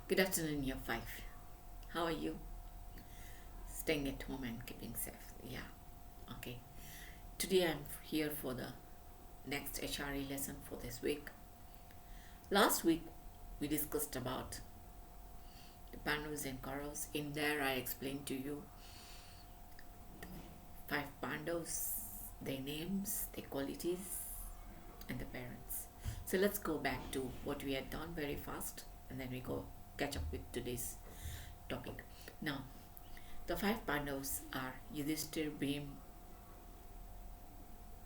Good afternoon, year 5. How are you? Staying at home and keeping safe. Yeah, okay. Today I'm here for the next H.R.E lesson for this week. Last week we discussed about the Pandavas and Kauravas. In there I explained to you the 5 Pandavas, their names, their qualities, and the parents. So let's go back to what we had done very fast and then we go catch up with today's topic. Now, the 5 Pandavas are Yudhishthir, Bhima,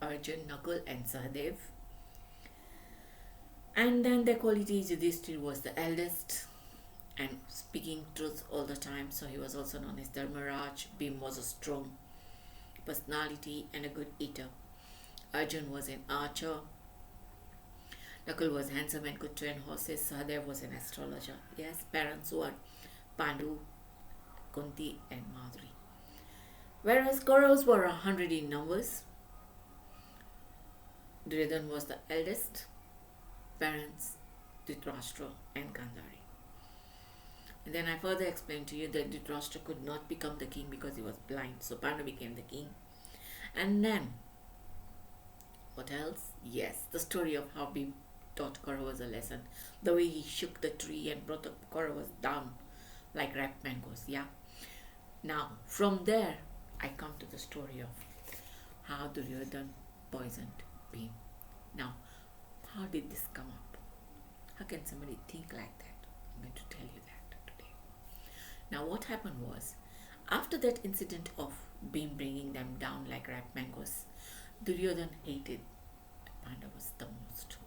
Arjun, Nakul, and Sahadev. And then their qualities, Yudhishthir was the eldest and speaking truth all the time, so he was also known as Dharmaraj. Bhima was a strong personality and a good eater. Arjun was an archer. Nakul was handsome and could train horses. Sahadev was an astrologer. Yes, parents were Pandu, Kunti, and Madhuri. Whereas Kauravas were 100 in numbers. Duryodhana was the eldest. Parents Dhritarashtra and Gandhari. And then I further explained to you that Dhritarashtra could not become the king because he was blind. So Pandu became the king. And then, what else? Yes, the story of how Bhima taught Kauravas a lesson. The way he shook the tree and brought the Kauravas down like ripe mangoes. Yeah. Now, from there, I come to the story of how Duryodhana poisoned Bhima. Now, how did this come up? How can somebody think like that? I'm going to tell you that today. Now, what happened was, after that incident of Bhima bringing them down like ripe mangoes, Duryodhana hated the Pandavas the most,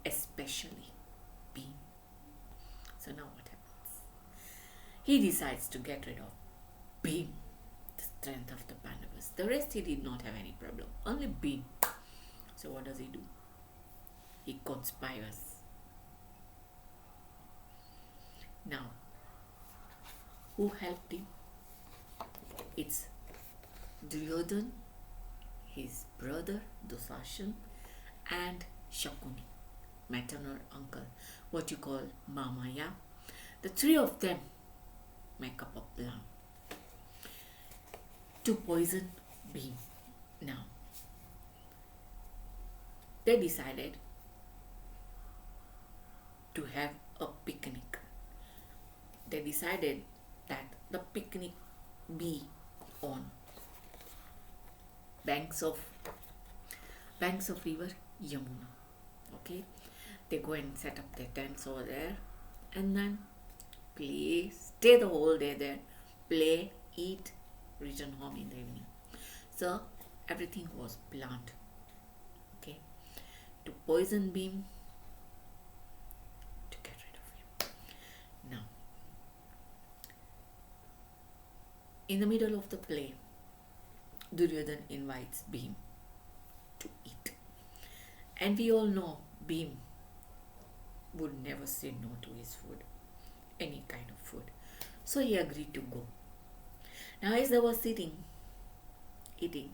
especially Bhima. So now what happens? He decides to get rid of Bhima, the strength of the Pandavas. The rest he did not have any problem, only Bhima. So what does he do? He conspires. Now, who helped him? It's Duryodhana, his brother Dusashan, and Shakuni, maternal uncle, what you call Mama, yeah? The 3 of them make up a plan to poison Bhima. Now, they decided to have a picnic. They decided that the picnic be on banks of river Yamuna. Okay, they go and set up their tents over there and then play, stay the whole day there, play, eat, return home in the evening. So everything was planned, okay, to poison Bhima, to get rid of him. Now, in the middle of the play, Duryodhana invites Bhima to eat. And we all know Bhima would never say no to his food, any kind of food. So he agreed to go. Now as they were sitting, eating,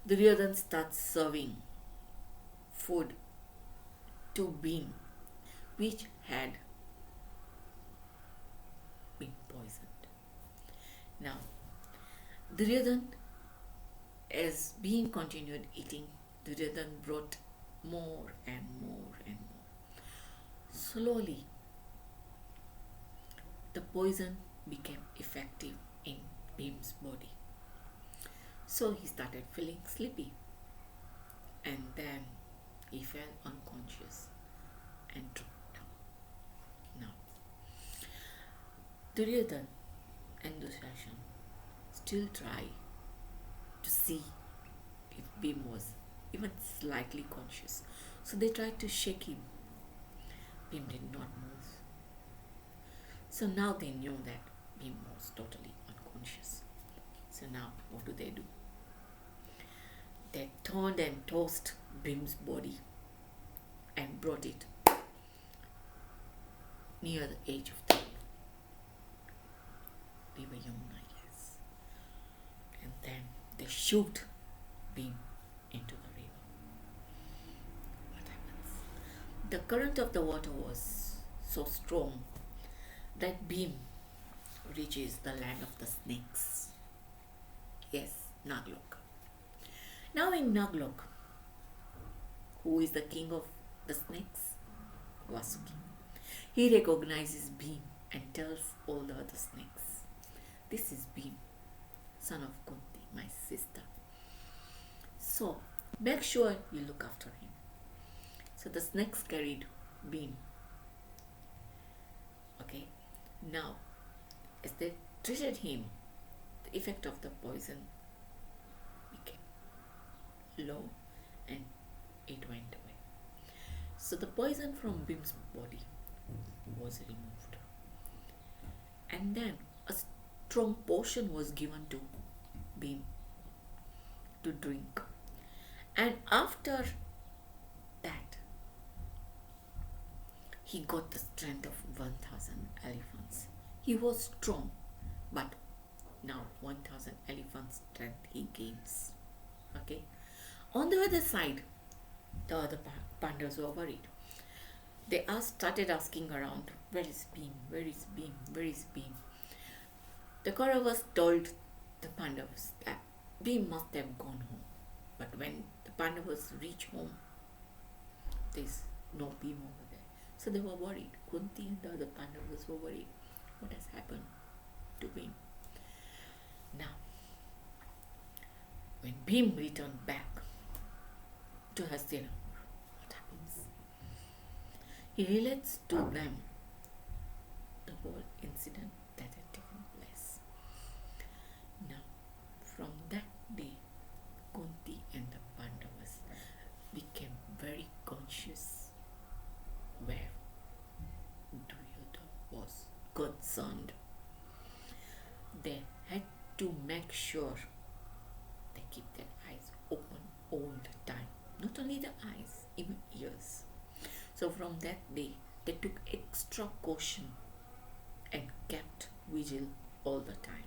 Duryodhana starts serving food to Bhima, which had been poisoned. Now, Duryodhana, as Bhima continued eating, Duryodhana brought more and more and more. Slowly, the poison became effective in Bhim's body. So he started feeling sleepy. And then he fell unconscious and dropped down. Now, Duryodhana and Dusashan still try to see if Bhima was even slightly conscious. So they tried to shake him. Bhima did not move. So now they knew that Bhima was totally unconscious. So now what do? They turned and tossed Bhim's body and brought it near the edge of the river Yamuna, yes. And then they shoot Bhima into the river. What happens? The current of the water was so strong that Bhim reaches the land of the snakes. Yes, Naglok. Now in Naglok, who is the king of the snakes? Vasuki. He recognizes Bhim and tells all the other snakes, "This is Bhim, son of Kunti, my sister. So make sure you look after him." So the snakes carried Bhim. Okay. Now, as they treated him, the effect of the poison became low and it went away. So the poison from Bhim's body was removed. And then a strong potion was given to Bhim to drink. And after that, he got the strength of 1,000 elephants. He was strong, but now 1,000 elephants strength he gains. Okay. On the other side, the other Pandavas were worried. They started asking around, "Where is Bhim? Where is Bhim? Where is Bhim?" The Kauravas told the Pandavas that Bhim must have gone home. But when the Pandavas reached home, there's no Bhim over there. So they were worried. Kunti and the other Pandavas were worried. What has happened to Bhim? Now, when Bhim returned back to Hastinapur, what happens? He relates to them the whole incident that had taken place. Now, from that day, Kunti and the Pandavas became very conscious where Duryodhana was concerned. They had to make sure they keep their eyes open all the time. Not only the eyes, even ears. So from that day, they took extra caution and kept vigil all the time.